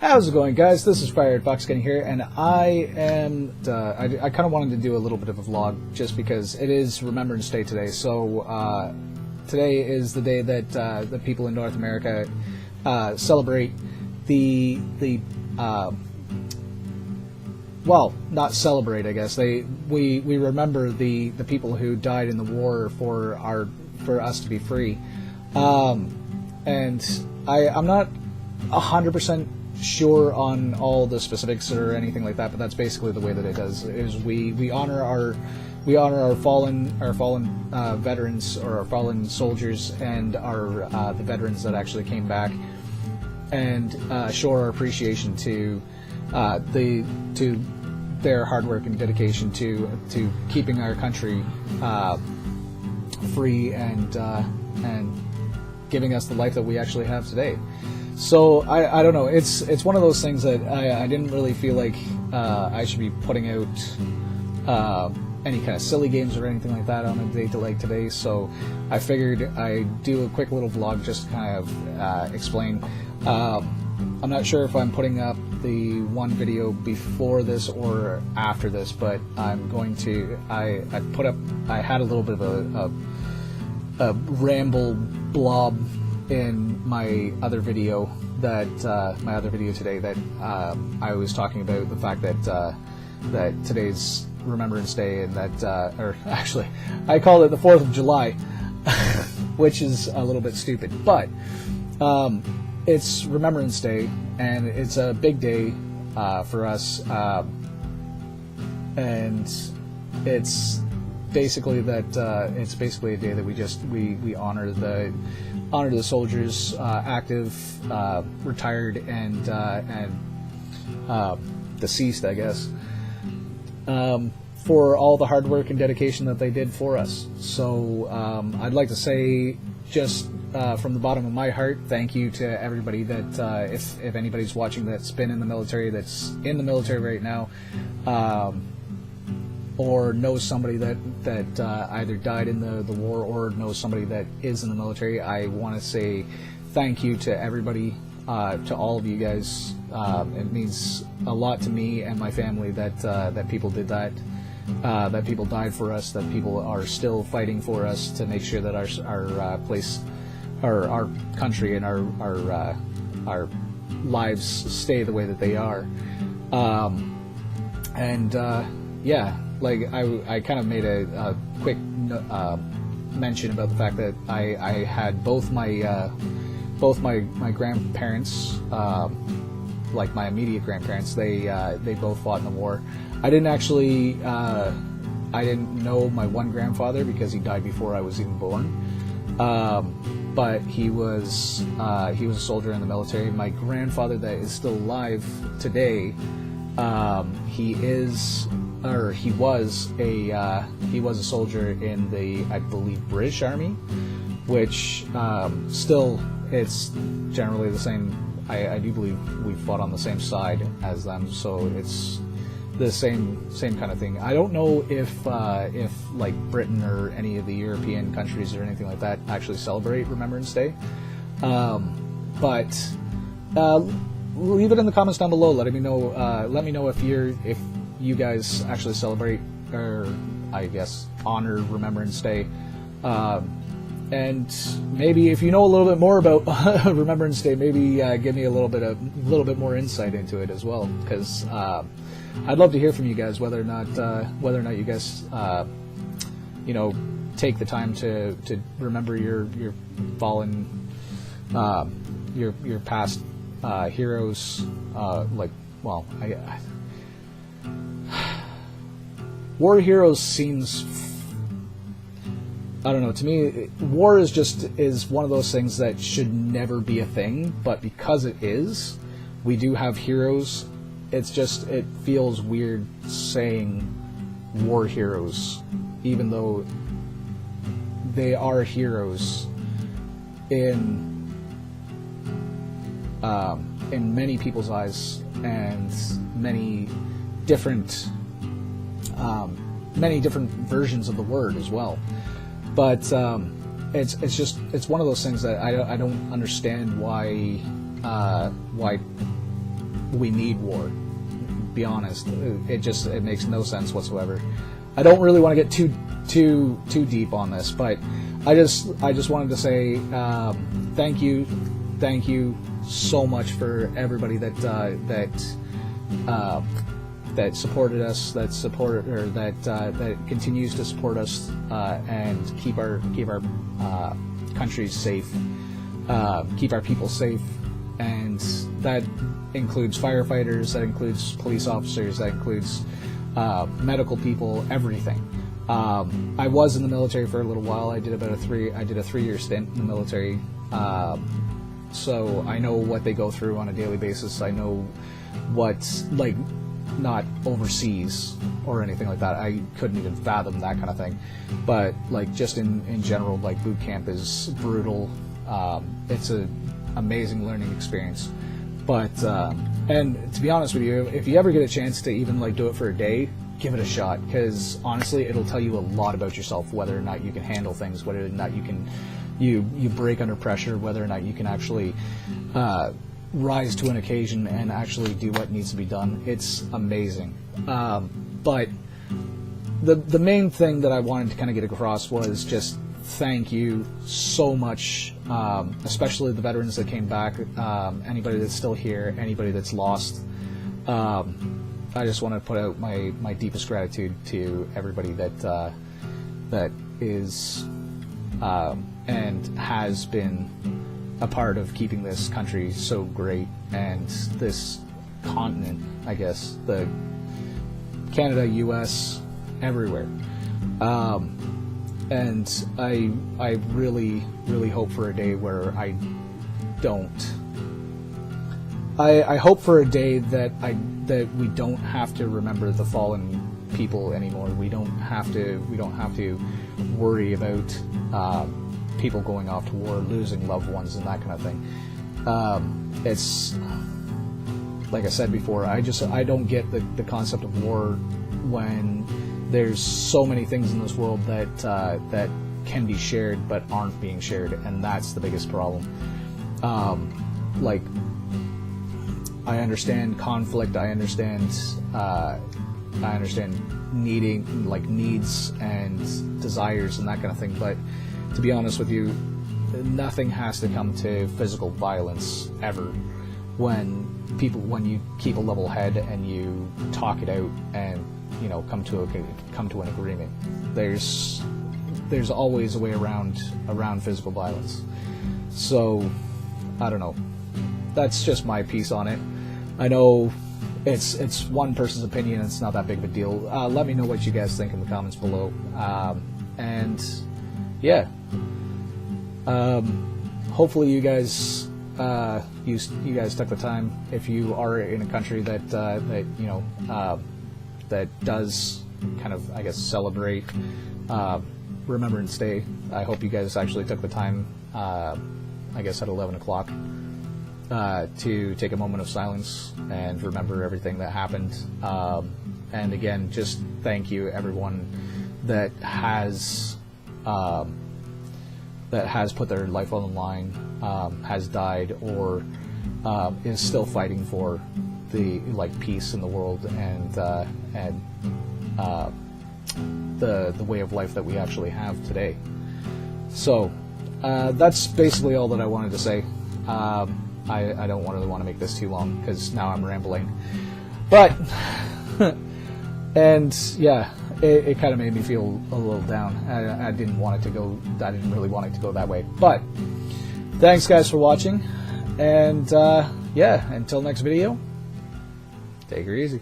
How's it going, guys? This is Fired Fox getting here, and I kind of wanted to do a little bit of a vlog just because it is Remembrance Day today. So today is the day that the people in North America celebrate well, not celebrate, I guess. We remember the people who died in the war for us to be free. And I'm not 100% sure on all the specifics or anything like that, but that's basically the way that it does. Is we honor our fallen veterans, or our fallen soldiers, and the veterans that actually came back, and show our appreciation to their hard work and dedication to keeping our country free and giving us the life that we actually have today. So I don't know. It's one of those things that I didn't really feel like I should be putting out any kind of silly games or anything like that on a day like today. So I figured I'd do a quick little vlog just to kind of explain. I'm not sure if I'm putting up the one video before this or after this, but I'm going to. I had a little bit of a ramble blob in my other video today that I was talking about the fact that today's Remembrance Day, and or actually I called it the 4th of July, which is a little bit stupid, but it's Remembrance Day, and it's a big day for us, and it's basically a day that we honor the soldiers, active, retired, and deceased, I guess, for all the hard work and dedication that they did for us. So I'd like to say, just from the bottom of my heart, thank you to everybody that, if anybody's watching that's been in the military, that's in the military right now, or knows somebody that either died in the war or knows somebody that is in the military. I want to say thank you to everybody, to all of you guys. It means a lot to me and my family that people did that people died for us, that people are still fighting for us to make sure that our country and our lives stay the way that they are. Yeah. Like I kind of made a quick mention about the fact that I had both my grandparents, like my immediate grandparents, they both fought in the war. I didn't know my one grandfather because he died before I was even born. But he was a soldier in the military. My grandfather that is still alive today, he was a soldier in the, I believe, British Army, which still, it's generally the same. I do believe we fought on the same side as them, so it's the same kind of thing. I don't know if like Britain or any of the European countries or anything like that actually celebrate Remembrance Day, but leave it in the comments down below. Let me know if you guys actually celebrate, or I guess honor Remembrance Day, and maybe if you know a little bit more about Remembrance Day, maybe give me a little bit more insight into it as well, because I'd love to hear from you guys whether or not you guys take the time to remember your fallen, your past heroes, war heroes seems, I don't know, to me, war is one of those things that should never be a thing, but because it is, we do have heroes. It feels weird saying war heroes, even though they are heroes in many people's eyes, and many different versions of the word as well. But it's one of those things that I don't understand why we need war. Be honest, it makes no sense whatsoever. I don't really want to get too deep on this, but I just wanted to say thank you so much for everybody that supported us, that continues to support us and keep our countries safe, keep our people safe, and that includes firefighters, that includes police officers, that includes medical people, everything. I was in the military for a little while. I did a 3-year stint in the military, so I know what they go through on a daily basis. I know what's like, not overseas or anything like that. I couldn't even fathom that kind of thing. But like just in general, like boot camp is brutal. It's an amazing learning experience. But and to be honest with you, if you ever get a chance to even like do it for a day, give it a shot, because honestly, it'll tell you a lot about yourself, whether or not you can handle things, whether or not you can you break under pressure, whether or not you can actually rise to an occasion and actually do what needs to be done. It's amazing. But the main thing that I wanted to kind of get across was just thank you so much, especially the veterans that came back, anybody that's still here, anybody that's lost. I just want to put out my deepest gratitude to everybody that is and has been a part of keeping this country so great, and this continent, I guess, the Canada, US, everywhere. And I really hope for a day where I hope for a day that we don't have to remember the fallen people anymore. We don't have to worry about people going off to war, losing loved ones, and that kind of thing. It's like I said before, I don't get the concept of war when there's so many things in this world that can be shared but aren't being shared, and that's the biggest problem. Like, I understand conflict, I understand needing, like, needs and desires and that kind of thing, but to be honest with you, nothing has to come to physical violence ever when you keep a level head and you talk it out and, you know, come to an agreement. There's always a way around physical violence. So I don't know. That's just my piece on it. I know it's one person's opinion. It's not that big of a deal. Let me know what you guys think in the comments below. And yeah, hopefully you guys you guys took the time. If you are in a country that you know that does kind of, I guess, celebrate Remembrance Day, I hope you guys actually took the time, I guess at 11 o'clock, to take a moment of silence and remember everything that happened. And again, just thank you everyone that has put their life on the line, has died, or is still fighting for the peace in the world and the way of life that we actually have today. So that's basically all that I wanted to say. I don't really want to make this too long because now I'm rambling, but and yeah, it kind of made me feel a little down. I didn't really want it to go that way, but thanks guys for watching, and yeah, until next video, take her easy.